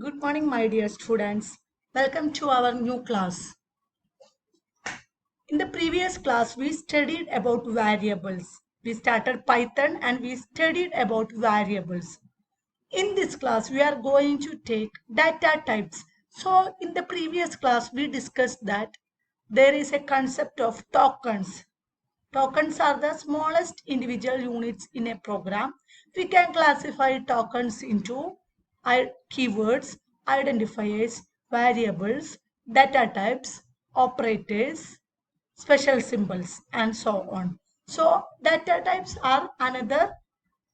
Good morning, my dear students. Welcome to our new class. In the previous class, we studied about variables. We started Python and we studied about variables. In this class, we are going to take data types. So, in the previous class, we discussed that there is a concept of tokens. Tokens are the smallest individual units in a program. We can classify tokens into keywords, identifiers, variables, data types, operators, special symbols, and so on. So, data types are another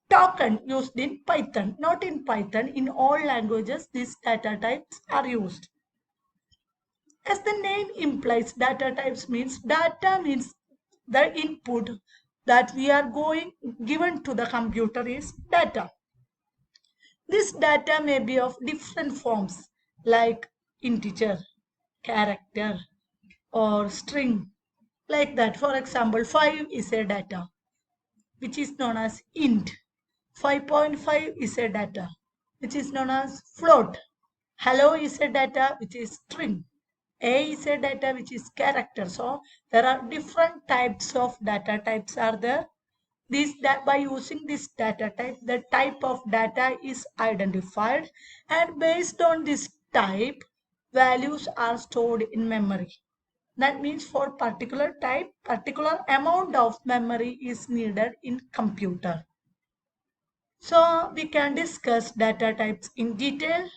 token used in Python. Not in Python, in all languages, these data types are used. As the name implies, data types means data means the input that we are going given to the computer is data. This data may be of different forms like integer, character, or string, like that. For example, 5 is a data which is known as int. 5.5 is a data which is known as float. Hello is a data which is string. A is a data which is character. So there are different types of data types are there. By using this data type, the type of data is identified, and based on this type, values are stored in memory. That means for particular type, particular amount of memory is needed in computer. So we can discuss data types in detail.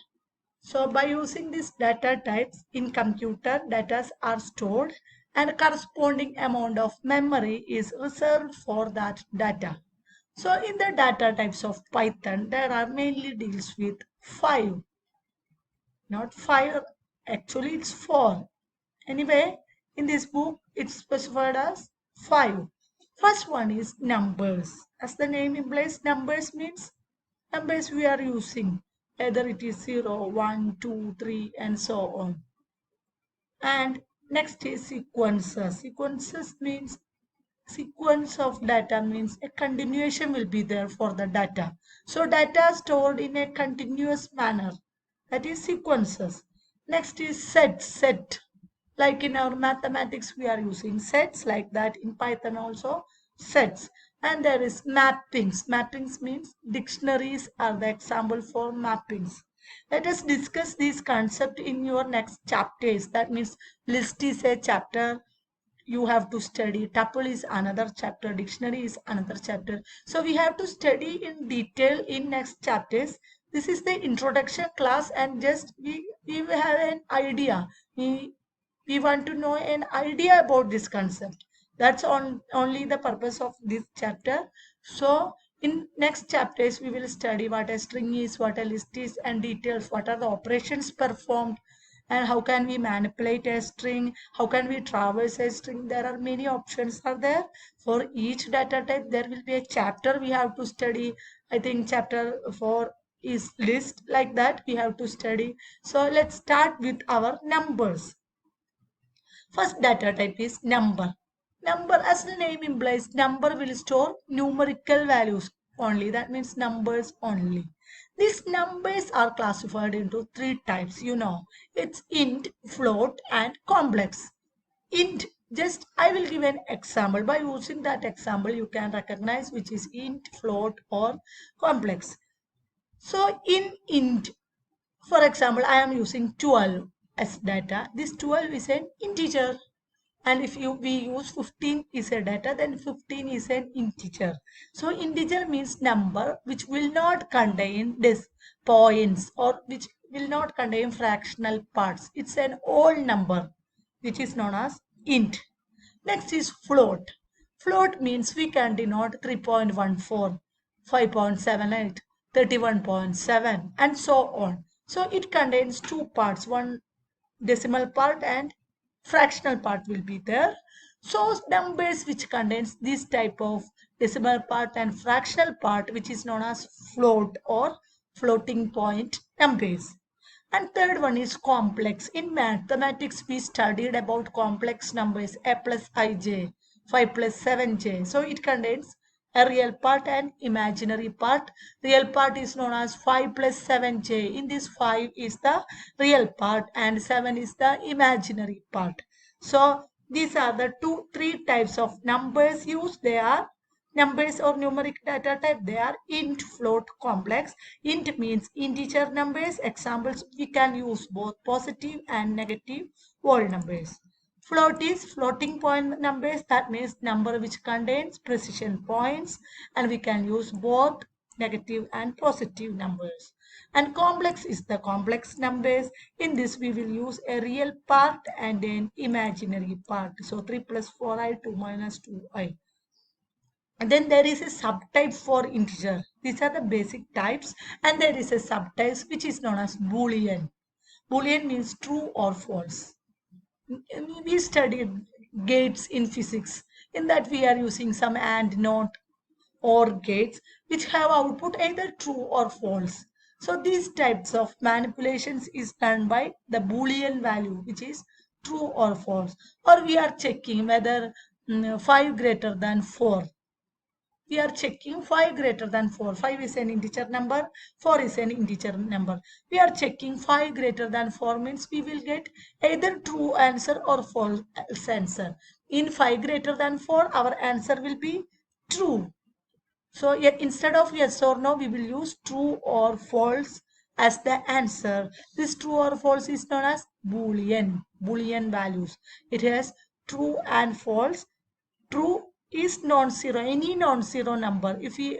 So by using these data types in computer, data are stored and corresponding amount of memory is reserved for that data. So in the data types of Python, there are mainly deals with 5, not 5, actually it's 4. Anyway, in this book, it's specified as 5. First one is numbers. As the name implies, numbers means numbers we are using, whether it is 0, 1, 2, 3, and so on. And next is sequences. Sequences means sequence of data means a continuation will be there for the data. So data stored in a continuous manner. That is sequences. Next is set. Like in our mathematics, we are using sets like that. In Python also, sets. And there is mappings. Mappings means dictionaries are the example for mappings. Let us discuss this concept in your next chapters. That means list is a chapter you have to study. Tuple is another chapter. Dictionary is another chapter. So we have to study in detail in next chapters. This is the introduction class, and just we have an idea. We want to know an idea about this concept. That's only the purpose of this chapter. So in next chapters we will study what a string is, what a list is, and details what are the operations performed, and how can we manipulate a string, how can we traverse a string. There are many options are there. For each data type there will be a chapter we have to study. I think chapter 4 is list, like that we have to study. So let's start with our numbers. First data type is number. Number, as the name implies, number will store numerical values only. That means numbers only. These numbers are classified into three types. It's int, float, and complex. Int, just I will give an example. By using that example, you can recognize which is int, float, or complex. So in int, for example, I am using 12 as data. This 12 is an integer. And if we use 15 is a data, then 15 is an integer. So integer means number which will not contain this points, or which will not contain fractional parts. It's an whole number which is known as int. Next is float. Float means we can denote 3.14, 5.78, 31.7, and so on. So it contains two parts, one decimal part and fractional part will be there. So numbers which contains this type of decimal part and fractional part, which is known as float or floating point numbers. And third one is complex. In mathematics we studied about complex numbers, a plus ij, 5 plus 7j. So it contains a real part and imaginary part. Real part is known as 5 plus 7j. In this 5 is the real part and 7 is the imaginary part. So these are the three types of numbers used. They are numbers or numeric data type. They are int, float, complex. Int means integer numbers. Examples, we can use both positive and negative whole numbers. Float is floating point numbers. That means number which contains precision points, and we can use both negative and positive numbers. And complex is the complex numbers. In this we will use a real part and an imaginary part. So 3 plus 4i, 2 minus 2i. And then there is a subtype for integer. These are the basic types, and there is a subtype which is known as Boolean. Boolean means true or false. We studied gates in physics. In that we are using some and, not, or gates which have output either true or false. So these types of manipulations is done by the Boolean value, which is true or false. Or we are checking whether 5 greater than 4. We are checking 5 greater than 4. 5 is an integer number, 4 is an integer number. We are checking 5 greater than 4 means we will get either true answer or false answer. In 5 greater than 4, our answer will be true. So instead of yes or no, we will use true or false as the answer. This true or false is known as Boolean values. It has true and false. True is non-zero, any non-zero number. If we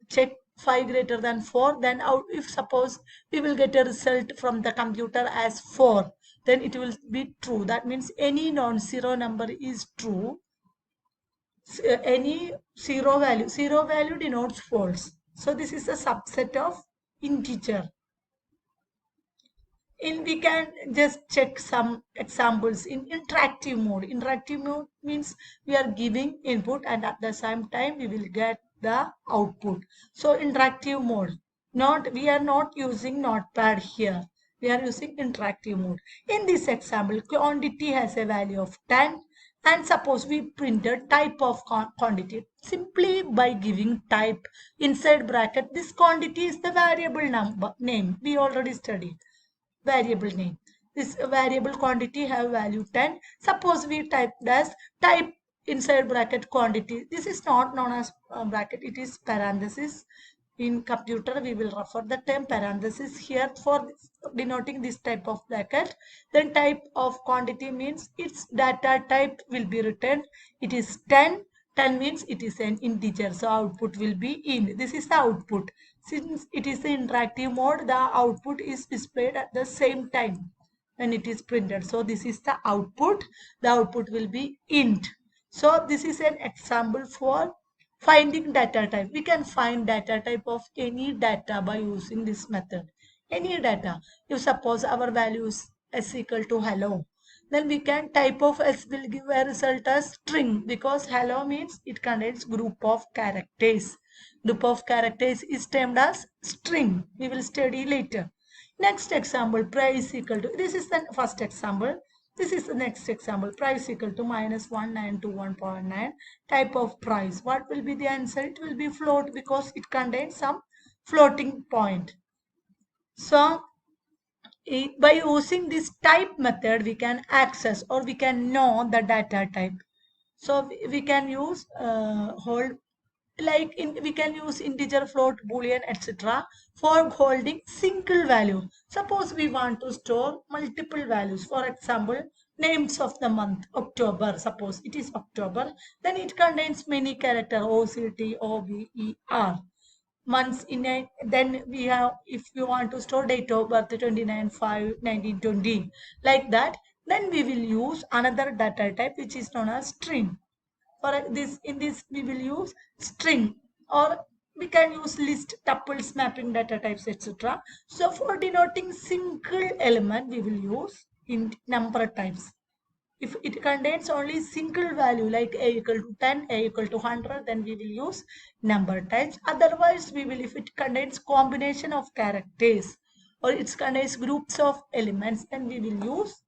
check 5 greater than 4, then out, if suppose we will get a result from the computer as 4, then it will be true. That means any non-zero number is true. Any zero value denotes false. So this is a subset of integer. We can just check some examples in interactive mode. Interactive mode means we are giving input and at the same time we will get the output. So interactive mode, we are not using notepad here. We are using interactive mode. In this example, quantity has a value of 10, and suppose we printed type of quantity. Simply by giving type inside bracket, this quantity is the variable name we already studied. Variable name. This variable quantity have value 10. Suppose we type type inside bracket quantity. This is not known as bracket, it is parenthesis. In computer we will refer the term parenthesis here for denoting this type of bracket. Then type of quantity means its data type will be returned. It is 10. 10 means it is an integer, so output will be in. This is the output. Since it is the interactive mode, the output is displayed at the same time when it is printed. So this is the output. The output will be int. So this is an example for finding data type. We can find data type of any data by using this method. Any data. If suppose our value is s equal to hello, then we can type of s will give a result as string, because hello means it contains group of characters. Group of characters is termed as string. We will study later. Next example, price equal to, this is the first example. This is the next example, price equal to minus 1921.9. Type of price. What will be the answer? It will be float because it contains some floating point. So by using this type method, we can access or we can know the data type. So we can use we can use integer, float, boolean, etc. for holding single value. Suppose we want to store multiple values. For example, names of the month October. Suppose it is October, then it contains many characters OCTOBER. Months in a, then we have, if you want to store date of birth 29/5/1920, like that, then we will use another data type which is known as string. For this, in this we will use string, or we can use list, tuples, mapping data types, etc. So for denoting single element we will use in number types. If it contains only single value like a equal to 10, a equal to 100, then we will use number types. Otherwise, we will, if it contains combination of characters or it contains groups of elements, then we will use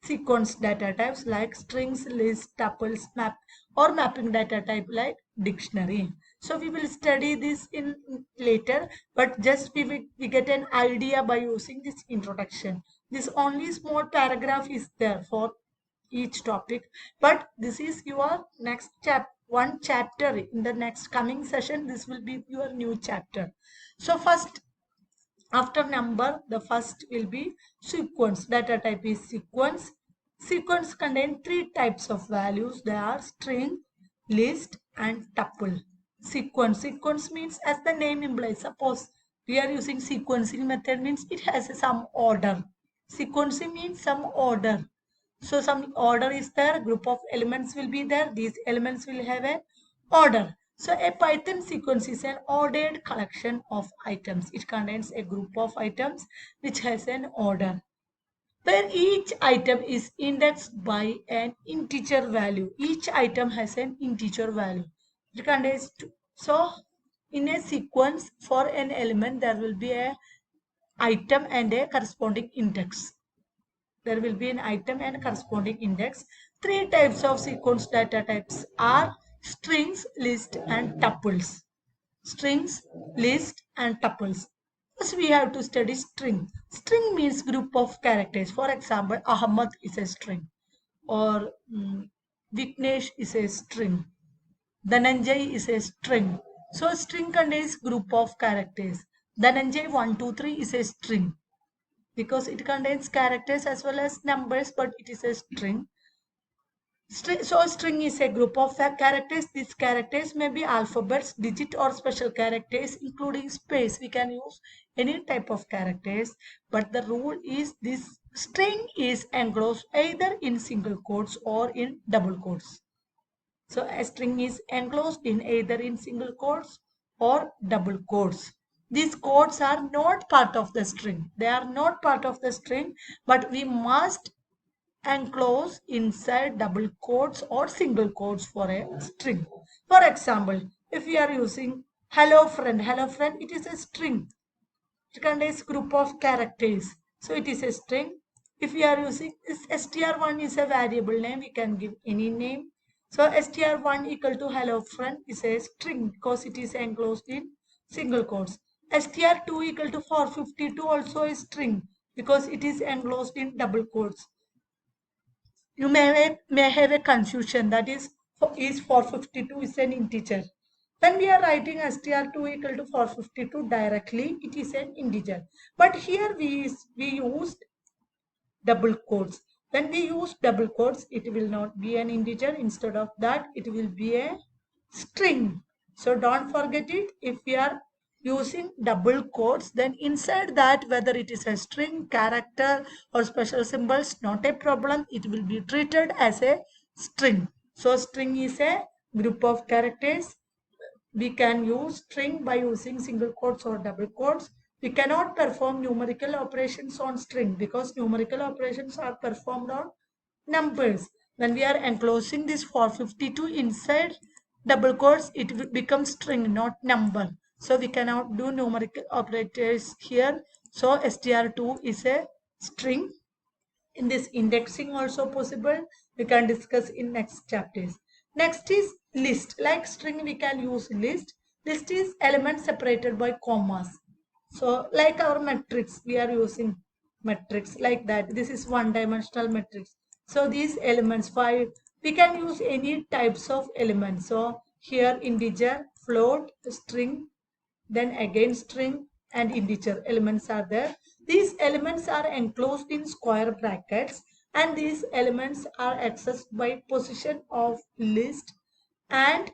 sequence data types like strings, list, tuples, map, or mapping data type like dictionary. So we will study this in later, but just we get an idea by using this introduction. This only small paragraph is there for each topic, but this is your next one chapter. In the next coming session, this will be your new chapter. So first, after number, the first will be sequence. Data type is sequence. Sequence contain three types of values. They are string, list, and tuple. Sequence. Sequence means, as the name implies, suppose we are using sequencing method, means it has some order. Sequencing means some order. So some order is there, group of elements will be there. These elements will have a order. So a Python sequence is an ordered collection of items. It contains a group of items which has an order, where each item is indexed by an integer value. Each item has an integer value. It contains two. So in a sequence, for an element there will be a item and a corresponding index. There will be an item and corresponding index. Three types of sequence data types are strings, list, and tuples. Strings, list, and tuples. First, we have to study string. String means group of characters. For example, Ahmad is a string, or Viknesh is a string. Dhananjay is a string. So, string contains group of characters. Dhananjay 123 is a string because it contains characters as well as numbers, but it is a string. So a string is a group of characters. These characters may be alphabets, digit, or special characters, including space. We can use any type of characters, but the rule is this string is enclosed either in single quotes or in double quotes. So a string is enclosed in either in single quotes or double quotes. These quotes are not part of the string. They are not part of the string, but we must enclose inside double quotes or single quotes for a string. For example, if we are using hello friend, it is a string. It contains group of characters. So it is a string. If we are using this str1 is a variable name, we can give any name. So str1 equal to hello friend is a string because it is enclosed in single quotes. str2 equal to 452 also a string because it is enclosed in double quotes. You may have a confusion, that is 452 is an integer. When we are writing str2 equal to 452 directly, it is an integer. But here we used double quotes. When we use double quotes, it will not be an integer. Instead of that, it will be a string. So don't forget it. If we are using double quotes, then inside that, whether it is a string, character, or special symbols, not a problem. It will be treated as a string. So string is a group of characters. We can use string by using single quotes or double quotes. We cannot perform numerical operations on string because numerical operations are performed on numbers. When we are enclosing this 452 inside double quotes, it becomes string, not number. So we cannot do numerical operators here. So str2 is a string. In this indexing also possible, we can discuss in next chapters. Next is list. Like string, we can use list. List is elements separated by commas. So like our matrix, we are using matrix like that. This is one dimensional matrix. So these elements, five, we can use any types of elements. So here integer, float, string, then again string and integer elements are there. These elements are enclosed in square brackets, and these elements are accessed by position of list, and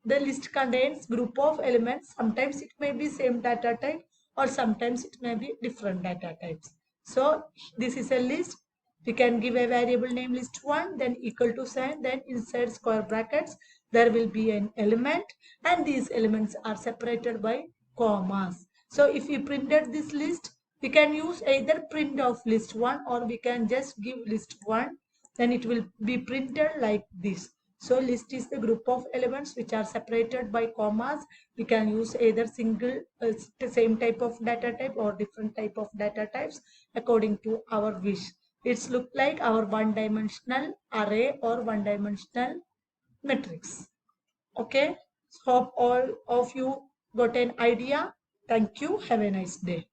the list contains group of elements. Sometimes it may be same data type or sometimes it may be different data types. So this is a list. We can give a variable name list1, then equal to sign, then inside square brackets there will be an element, and these elements are separated by commas. So if we printed this list, we can use either print of list1 or we can just give list1, then it will be printed like this. So list is the group of elements which are separated by commas. We can use either single same type of data type or different type of data types according to our wish. It's look like our one-dimensional array or one-dimensional matrix. Okay. Hope all of you got an idea. Thank you. Have a nice day.